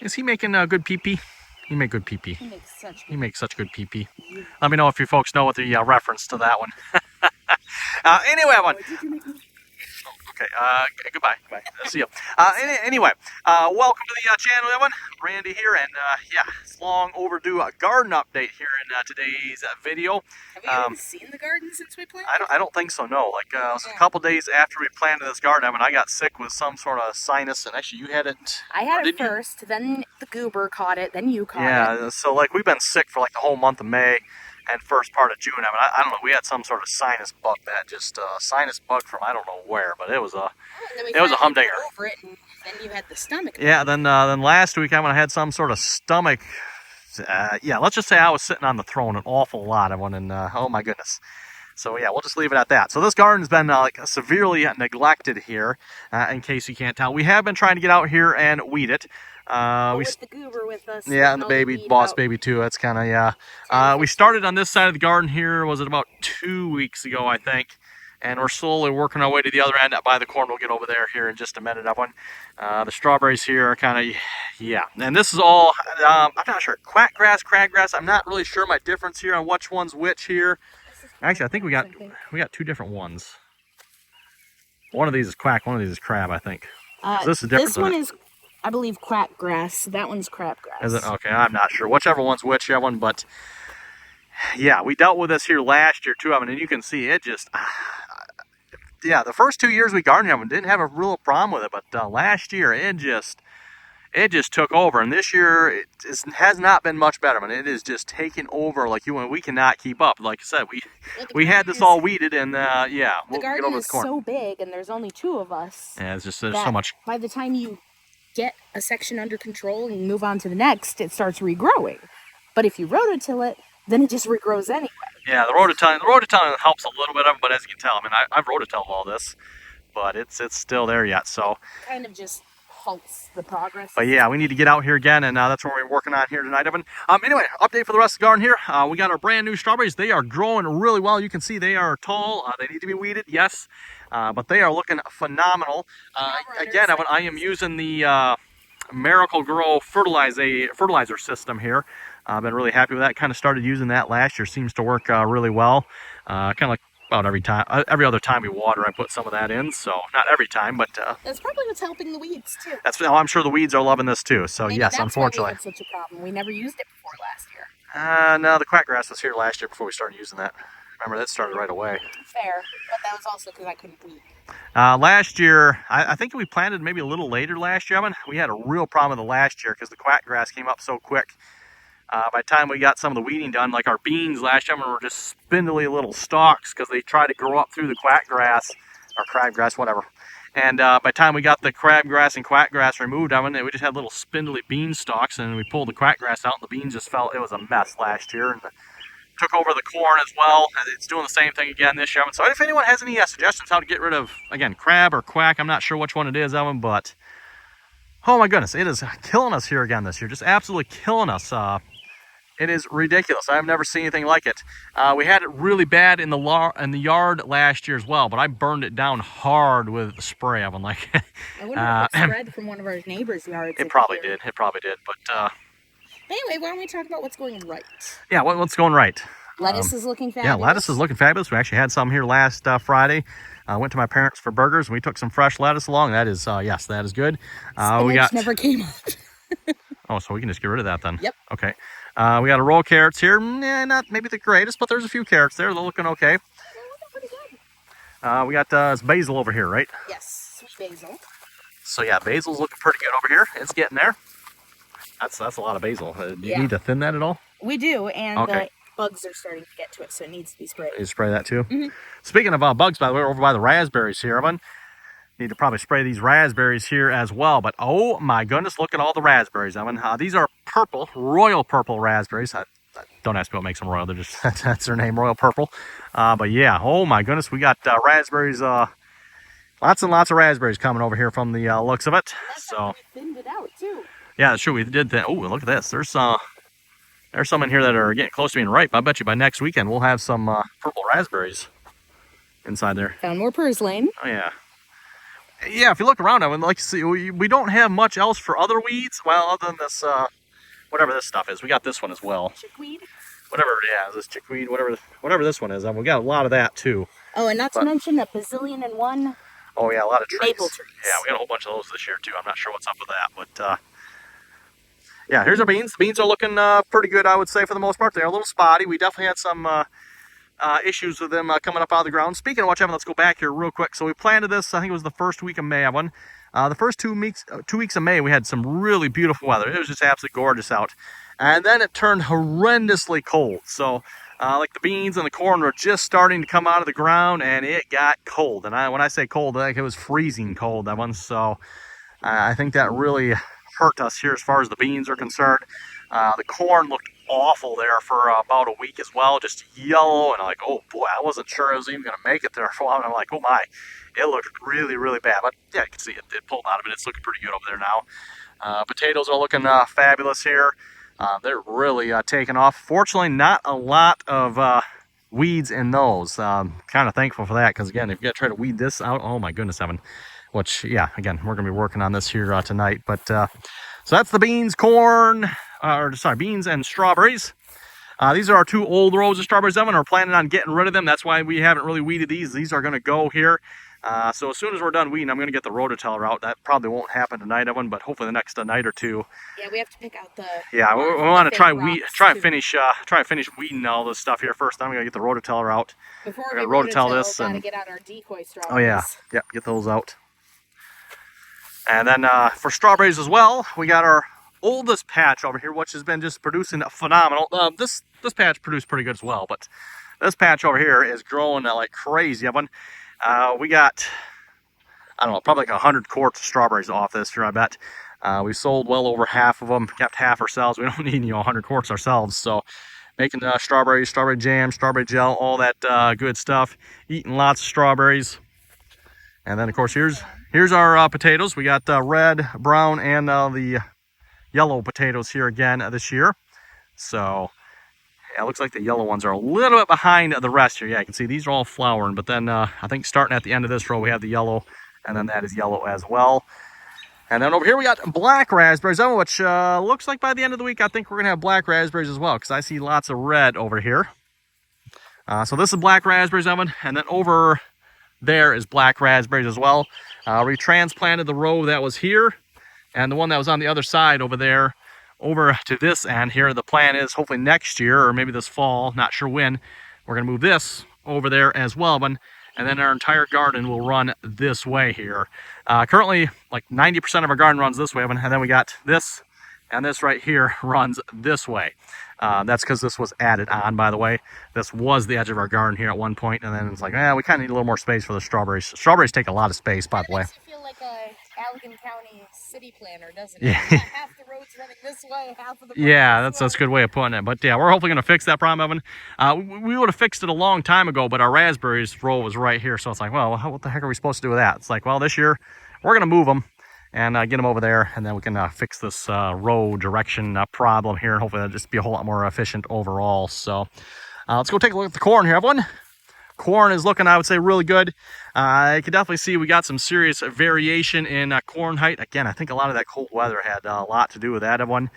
Is he making a good pee-pee? He make good pee-pee. He makes such good pee-pee. Let me know if you folks know what the reference to that one. Anyway, one. Okay, goodbye. Goodbye. See you. Anyway, welcome to the channel, everyone. Randy here, and yeah, it's long overdue garden update here in today's video. Have you even seen the garden since we planted? I don't think so, no. Like, it was a couple days after we planted this garden, I mean, I got sick with some sort of sinus, and actually you had it. I had it first, then the goober caught it, then you caught it. Yeah, so like we've been sick for like the whole month of May and first part of June. I mean, I don't know. We had some sort of sinus bug that just sinus bug from I don't know where, but it was a humdinger. Over it, and then you had the stomach. Yeah, then last week I had some sort of stomach. Yeah, let's just say I was sitting on the throne an awful lot. I went and oh my goodness. So yeah, we'll just leave it at that. So this garden's been like severely neglected here. In case you can't tell, we have been trying to get out here and weed it. With the goober with us. Yeah, and the baby, boss baby too. That's kind of, yeah. We started on this side of the garden here, was it about 2 weeks ago, I think. And we're slowly working our way to the other end by the corn. We'll get over there here in just a minute. The strawberries here are kind of, yeah. And this is all, I'm not sure, quack grass, crabgrass. I'm not really sure my difference here on which one's which here. Actually, I think we got two different ones. One of these is quack, one of these is crab, I think. This is different. This one is, I believe, quack grass. That one's crabgrass. Is it? Okay, I'm not sure. Whichever one's which, one, but yeah, we dealt with this here last year too. I mean, and you can see it just, yeah, the first 2 years we gardened them didn't have a real problem with it, but last year it just took over, and this year it has not been much better. I mean, it is just taking over like we cannot keep up. Like I said, we had this all weeded, and yeah, we'll get over the corn. The garden is so big, and there's only 2 of us. Yeah, it's just there's so much. By the time you get a section under control and move on to the next, it starts regrowing. But if you rototill it, then it just regrows anyway. Yeah, the rototilling helps a little bit of it, but as you can tell, I mean, I've rototilled all this, but it's still there yet. So kind of just halts the progress. But yeah, we need to get out here again, and that's what we're working on here tonight, Evan. Anyway, update for the rest of the garden here. We got our brand new strawberries. They are growing really well. You can see they are tall. They need to be weeded, yes, but they are looking phenomenal. Again, Evan, I am using the Miracle Grow fertilizer system here. I've been really happy with that. Kind of started using that last year. Seems to work really well. Kind of like about every other time we water, I put some of that in. So not every time, but that's probably what's helping the weeds too. I'm sure the weeds are loving this too. So maybe yes, that's unfortunately, why we had such a problem. We never used it before last year. No, the quack grass was here last year before we started using that. Remember, that started right away. Fair, but that was also because I couldn't weed. Last year, I think we planted maybe a little later last year. I mean, we had a real problem with the last year because the quack grass came up so quick. By the time we got some of the weeding done, like our beans last year were just spindly little stalks because they tried to grow up through the quack grass or crabgrass, whatever. And by the time we got the crabgrass and quack grass removed, I mean, we just had little spindly bean stalks, and we pulled the quack grass out, and the beans just fell. It was a mess last year, and took over the corn as well. It's doing the same thing again this year. So if anyone has any suggestions how to get rid of, again, crab or quack, I'm not sure which one it is, Evan, but oh my goodness, it is killing us here again this year. Just absolutely killing us. It is ridiculous. I've never seen anything like it. We had it really bad in the yard last year as well, but I burned it down hard with the spray. I've been like, I wonder if it spread from one of our neighbors' yards. It probably did. It probably did. But anyway, why don't we talk about what's going right? Yeah, what's going right? Lettuce is looking fabulous. Yeah, lettuce is looking fabulous. We actually had some here last Friday. Went to my parents for burgers, and we took some fresh lettuce along. That is, yes, that is good. We got never came up. Oh, so we can just get rid of that then. Yep. Okay. We got a row of carrots here. Not maybe the greatest, but there's a few carrots there. They're looking okay. They're looking pretty good. We got it's basil over here, right? Yes, sweet basil. So yeah, basil's looking pretty good over here. It's getting there. That's a lot of basil. Do you need to thin that at all? We do, and the bugs are starting to get to it, so it needs to be sprayed. You spray that too? Mm-hmm. Speaking of bugs, by the way, over by the raspberries here, Evan. Need to probably spray these raspberries here as well. But oh my goodness, look at all the raspberries, Evan. These are purple, royal purple raspberries. Don't ask me what makes them royal. They're just that's their name, royal purple. But yeah, oh my goodness, we got raspberries. Lots and lots of raspberries coming over here from the looks of it. So we thinned it out too. Yeah, sure, we did that. Oh, look at this. There's some in here that are getting close to being ripe. I bet you by next weekend we'll have some purple raspberries inside there. Found more purslane. Oh yeah. Yeah, if you look around, I mean, like you see, we don't have much else for other weeds. Well, other than this, whatever this stuff is. We got this one as well. Chickweed. Whatever, yeah, this chickweed, whatever this one is. We got a lot of that too. Oh, and not to But mention a bazillion and one oh yeah, a lot of trees. maple trees. Yeah, we got a whole bunch of those this year too. I'm not sure what's up with that, but yeah, here's our beans. The beans are looking pretty good, I would say, for the most part. They're a little spotty. We definitely had some issues with them coming up out of the ground. Speaking of which, Evan, let's go back here real quick. So we planted this, I think it was the first week of May, Evan. The first 2 weeks of May, we had some really beautiful weather. It was just absolutely gorgeous out. And then it turned horrendously cold. So like the beans and the corn were just starting to come out of the ground, and it got cold. And when I say cold, like it was freezing cold, that one. So I think that really hurt us here as far as the beans are concerned. The corn looked awful there for about a week as well, just yellow, and I'm like, oh boy, I wasn't sure I was even going to make it there for a while. And I'm like, oh my, it looked really, really bad. But yeah, you can see it pulled out of it. It's looking pretty good over there now. Potatoes are looking fabulous here. They're really taking off. Fortunately, not a lot of weeds in those. Kind of thankful for that, because again, if you got to try to weed this out, oh my goodness, Evan. Which, yeah, again, we're going to be working on this here tonight. But so that's the beans, corn, beans and strawberries. These are our 2 old rows of strawberries, Evan. We're planning on getting rid of them. That's why we haven't really weeded these. These are going to go here. So as soon as we're done weeding, I'm going to get the rototiller out. That probably won't happen tonight, Evan, but hopefully the next night or two. Yeah, we have to pick out the. Yeah, we want to try and finish weeding all this stuff here first. Then I'm going to get the rototiller out. Before we rototill this, gotta get out our decoy strawberries. Oh yeah, get those out. And then for strawberries as well, we got our oldest patch over here, which has been just producing phenomenal. This patch produced pretty good as well, but this patch over here is growing like crazy. We got, I don't know, probably like 100 quarts of strawberries off this year, I bet. We sold well over half of them, kept half ourselves. We don't need 100 quarts ourselves, so making strawberries, strawberry jam, strawberry gel, all that good stuff. Eating lots of strawberries. And then of course here's our potatoes. We got red, brown, and the yellow potatoes here again this year. So yeah, it looks like the yellow ones are a little bit behind the rest here. Yeah, you can see these are all flowering, but then I think starting at the end of this row we have the yellow, and then that is yellow as well. And then over here we got black raspberries, which looks like by the end of the week I think we're gonna have black raspberries as well, because I see lots of red over here. So this is black raspberries, Evan, and then over there is black raspberries as well. We transplanted the row that was here, and the one that was on the other side over there over to this end here. The plan is hopefully next year, or maybe this fall, not sure when, we're going to move this over there as well, and then our entire garden will run this way here. Currently, like 90% of our garden runs this way, and then we got this, and this right here runs this way. That's because this was added on, by the way. This was the edge of our garden here at one point, and then it's like, we kind of need a little more space for the strawberries. Strawberries take a lot of space, by the way. It makes you feel like a Allegan County city planner, doesn't it? Yeah. Half the roads running this way, half of the that's a good way of putting it. But yeah, we're hopefully going to fix that problem, Evan. We would have fixed it a long time ago, but our raspberries row was right here, so it's like, well, what the heck are we supposed to do with that? It's like, well, this year we're going to move them and get them over there, and then we can fix this row direction problem here, and hopefully that'll just be a whole lot more efficient overall. So let's go take a look at the corn here, everyone. Corn is looking, I would say, really good. I can definitely see we got some serious variation in corn height. Again, I think a lot of that cold weather had a lot to do with that, everyone.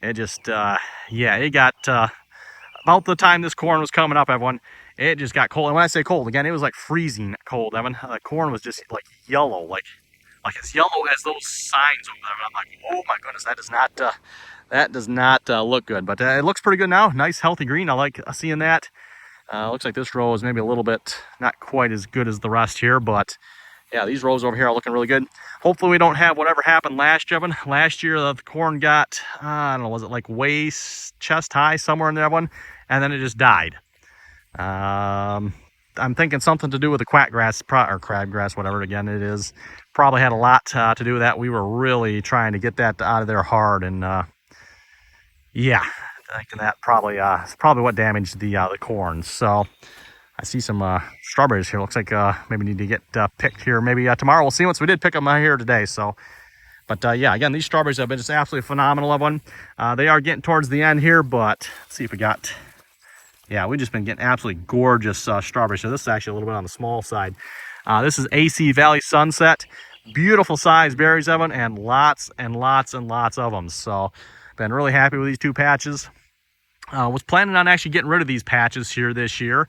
It just, it got, about the time this corn was coming up, everyone, it just got cold. And when I say cold, again, it was like freezing cold, Evan. The corn was just like yellow, like as yellow as those signs over there. And I'm like, oh my goodness, that does not look good. But it looks pretty good now. Nice, healthy green. I like seeing that. Looks like this row is maybe a little bit not quite as good as the rest here, but yeah, these rows over here are looking really good. Hopefully we don't have whatever happened last year. Last year the corn got, I don't know, was it like waist, chest high, somewhere in there, one, and then it just died. I'm thinking something to do with the quackgrass or crabgrass, whatever again it is. Probably had a lot to do with that. We were really trying to get that out of there hard, and yeah, thinking that probably is probably what damaged the corn. So I see some strawberries here. Looks like maybe need to get picked here. Maybe tomorrow. We'll see once we did pick them here today. So, but yeah, again, these strawberries have been just absolutely phenomenal of one. They are getting towards the end here, but let's see if we got. Yeah, we've just been getting absolutely gorgeous strawberries. So this is actually a little bit on the small side. This is AC Valley Sunset. Beautiful size berries, Evan, and lots and lots and lots of them. So been really happy with these 2 patches. Was planning on actually getting rid of these patches here this year,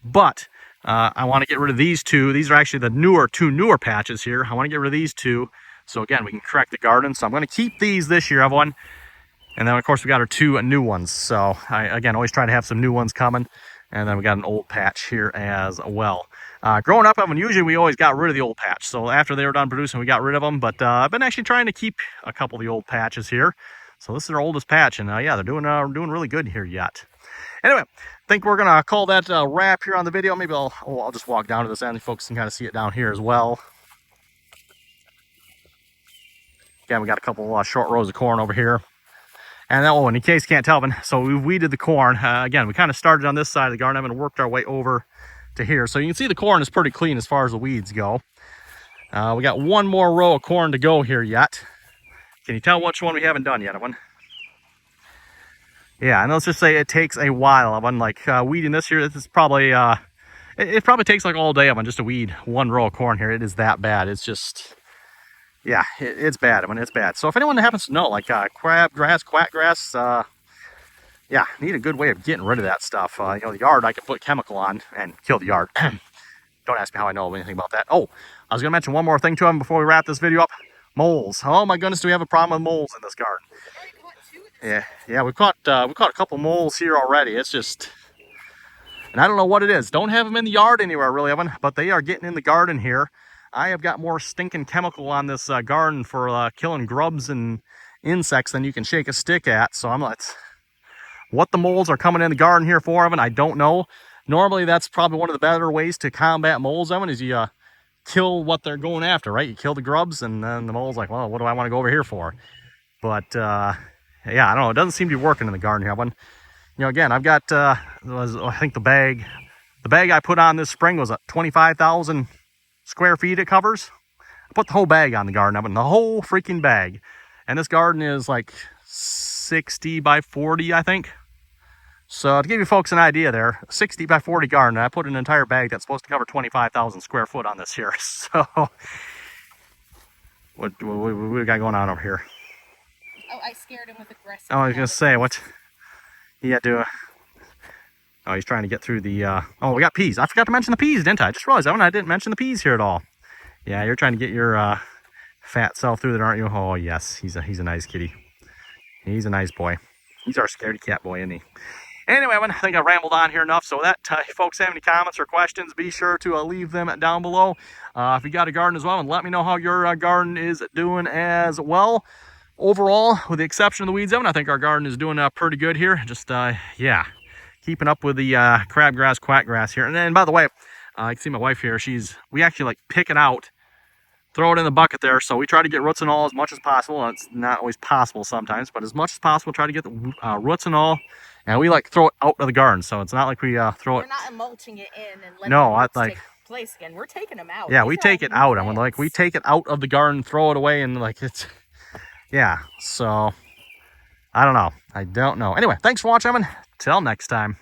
but I want to get rid of these 2. These are actually the 2 newer patches here. I want to get rid of these 2. So again, we can correct the garden. So I'm going to keep these this year, everyone. And then of course we got our 2 new ones. So I, again, always try to have some new ones coming. And then we got an old patch here as well. Growing up, Evan, usually we always got rid of the old patch. So after they were done producing, we got rid of them. But I've been actually trying to keep a couple of the old patches here. So this is our oldest patch, and yeah, they're doing really good here yet. Anyway, I think we're gonna call that a wrap here on the video. Maybe I'll just walk down to this end. Folks can kind of see it down here as well. Again, we got a couple short rows of corn over here. And oh, and in case you can't tell, so we weeded the corn. Again, we kind of started on this side of the garden and worked our way over to here. So you can see the corn is pretty clean as far as the weeds go. We got one more row of corn to go here yet. Can you tell which one we haven't done yet, Evan? Yeah, and let's just say it takes a while, Evan. Like weeding this here, this is probably, it probably takes like all day, Evan, just to weed one row of corn here. It is that bad. It's just, yeah, it's bad. I mean, it's bad. So if anyone happens to know, like crabgrass, quack grass, yeah, need a good way of getting rid of that stuff. You know, the yard, I can put chemical on and kill the yard. Don't ask me how I know anything about that. Oh, I was going to mention one more thing to him before we wrap this video up. Moles. Oh my goodness, do we have a problem with moles in this garden? Yeah, we've caught a couple moles here already. It's just, and I don't know what it is. Don't have them in the yard anywhere really, Evan, but they are getting in the garden here. I have got more stinking chemical on this garden for killing grubs and insects than you can shake a stick at. So I'm like, what the moles are coming in the garden here for, Evan, I don't know. Normally, that's probably one of the better ways to combat moles, Evan, is you kill what they're going after, right? You kill the grubs, and then the mole's like, well, what do I want to go over here for? But yeah, I don't know. It doesn't seem to be working in the garden here. But, you know, again, I've got, I think the bag I put on this spring was 25,000 square feet it covers. I put the whole bag on the garden, Evan, the whole freaking bag. And this garden is like 60 by 40, I think. So to give you folks an idea there, 60 by 40 garden, I put an entire bag that's supposed to cover 25,000 square foot on this here. So what we got going on over here? Oh, I scared him with aggressive. Oh, I was gonna say, what he had to oh, he's trying to get through the oh, we got peas. I forgot to mention the peas, didn't I? I just realized I didn't mention the peas here at all. Yeah, you're trying to get your fat self through that, aren't you? Oh yes, he's a nice kitty. He's a nice boy. He's our scaredy cat boy, isn't he? Anyway, I think I rambled on here enough. So that, if folks have any comments or questions, be sure to leave them down below. If you got a garden as well, and let me know how your garden is doing as well. Overall, with the exception of the weeds, Evan, I think our garden is doing pretty good here. Just, yeah, keeping up with the crabgrass, quack grass here. And then, by the way, you can see my wife here. We actually like pick it out, throw it in the bucket there. So we try to get roots and all as much as possible. It's not always possible sometimes, but as much as possible, try to get the roots and all. And we like throw it out of the garden, so it's not like we throw it. We're not mulching it in and letting no, take place again. We're taking them out. Yeah, we take it out. I mean, like we take it out of the garden, throw it away, and like it's, yeah. So I don't know. Anyway, thanks for watching, Evan. Till next time.